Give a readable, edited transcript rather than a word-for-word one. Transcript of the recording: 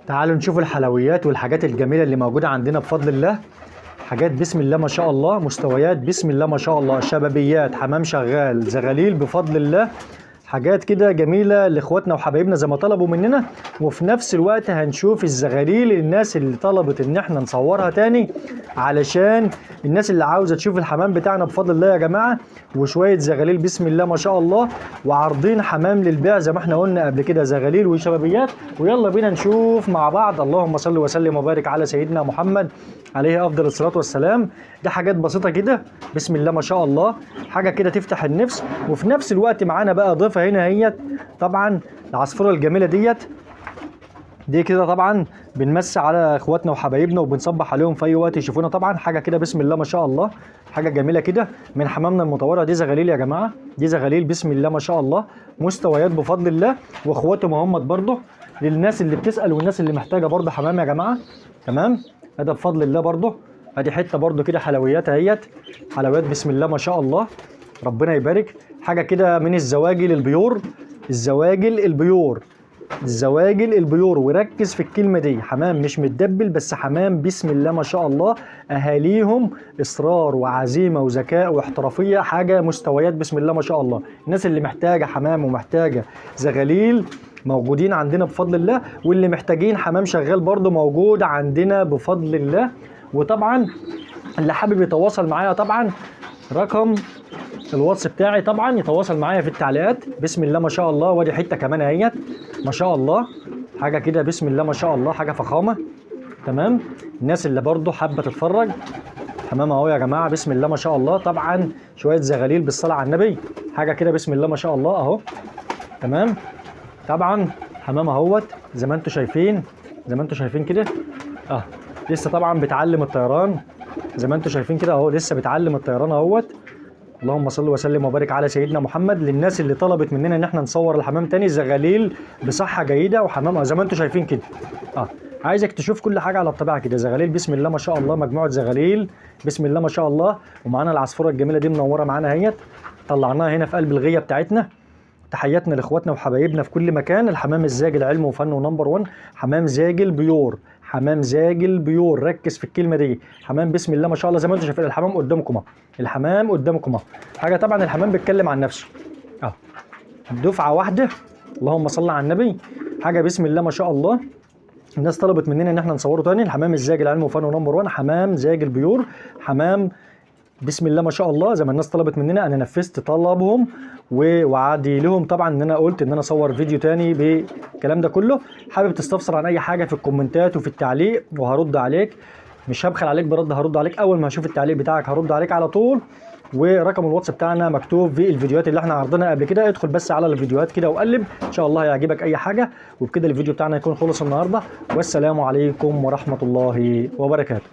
تعالوا نشوف الحلويات والحاجات الجميلة اللي موجودة عندنا بفضل الله. حاجات بسم الله ما شاء الله، مستويات بسم الله ما شاء الله، شبابيات، حمام شغال، زغاليل بفضل الله. حاجات كده جميلة لاخواتنا وحبايبنا زي ما طلبوا مننا. وفي نفس الوقت هنشوف الزغاليل الناس اللي طلبت ان احنا نصورها تاني، علشان الناس اللي عاوزة تشوف الحمام بتاعنا بفضل الله يا جماعة. وشوية زغاليل بسم الله ما شاء الله، وعارضين حمام للبيع زي ما احنا قلنا قبل كده، زغاليل وشبابيات. ويلا بينا نشوف مع بعض. اللهم صل وسلم وبارك على سيدنا محمد عليه افضل الصلاه والسلام. ده حاجات بسيطه كده بسم الله ما شاء الله، حاجه كده تفتح النفس. وفي نفس الوقت معانا بقى ضيفه هنا هي طبعا العصفوره الجميله دي كده طبعا بنمسي على اخواتنا وحبايبنا وبنصبح عليهم في اي وقت يشوفونا. طبعا حاجه كده بسم الله ما شاء الله، حاجه جميله كده من حمامنا المطوره. دي زغاليل يا جماعه، دي زغاليل بسم الله ما شاء الله، مستويات بفضل الله. واخواتهم هم برضه للناس اللي بتسال والناس اللي محتاجه برضه حمام يا جماعه. تمام، ده بفضل الله برضه. ادي حته برضه كده حلويات اهيت، حلويات بسم الله ما شاء الله، ربنا يبارك. حاجه كده من الزواجل البيور، الزواجل البيور، الزواجل البيور. وركز في الكلمه دي، حمام مش متدبل بس، حمام بسم الله ما شاء الله، اهاليهم اصرار وعزيمه وذكاء واحترافيه، حاجه مستويات بسم الله ما شاء الله. الناس اللي محتاجه حمام ومحتاجه زغاليل موجودين عندنا بفضل الله، واللي محتاجين حمام شغال برضو موجود عندنا بفضل الله. وطبعا اللي حابب يتواصل معايا طبعا رقم الواتس بتاعي طبعا يتواصل معايا في التعليقات. بسم الله ما شاء الله. ودي حته كمان اهيت ما شاء الله، حاجه كده بسم الله ما شاء الله، حاجه فخامه. تمام، الناس اللي برضو حابه تتفرج، حمام اهو يا جماعه بسم الله ما شاء الله. طبعا شويه زغاليل بالصلاه على النبي، حاجه كده بسم الله ما شاء الله اهو. تمام، طبعا حمام اهوت زي ما انتم شايفين، زي ما انتم شايفين كده لسه طبعا بيتعلم الطيران زي ما انتم شايفين كده اهو، لسه بيتعلم الطيران اهوت. اللهم صل وسلم وبارك على سيدنا محمد. للناس اللي طلبت مننا ان احنا نصور الحمام تاني، زغاليل بصحه جيده وحمام زي ما انتم شايفين كده. عايزك تشوف كل حاجه على الطبيعه كده، زغاليل بسم الله ما شاء الله، مجموعه زغاليل بسم الله ما شاء الله. ومعانا العصفوره الجميله دي منوره معانا اهيت، طلعناها هنا في قلب الغيه بتاعتنا. تحياتنا لاخواتنا وحبايبنا في كل مكان. الحمام الزاجل علم وفن ونمبر 1، حمام زاجل بيور، حمام زاجل بيور. ركز في الكلمه دي، حمام بسم الله ما شاء الله زي ما انتم شايفين. الحمام قدامكم اهو، الحمام قدامكم اهو. حاجه طبعا الحمام بيتكلم عن نفسه دفعه واحده، اللهم صل على النبي. حاجه بسم الله ما شاء الله. الناس طلبت مننا ان احنا نصوره تاني. الحمام الزاجل علم وفن ونمبر 1، حمام زاجل بيور، حمام بسم الله ما شاء الله. زي ما الناس طلبت مننا انا نفذت طلبهم ووعدي لهم طبعا ان انا قلت ان انا اصور فيديو تاني بالكلام ده كله. حابب تستفسر عن اي حاجه في الكومنتات وفي التعليق وهرد عليك، مش هبخل عليك برد، هرد عليك اول ما هشوف التعليق بتاعك هرد عليك على طول. ورقم الواتس بتاعنا مكتوب في الفيديوهات اللي احنا عرضناها قبل كده. ادخل بس على الفيديوهات كده وقلب، ان شاء الله هيعجبك اي حاجه. وبكده الفيديو بتاعنا يكون خلص النهارده، والسلام عليكم ورحمه الله وبركاته.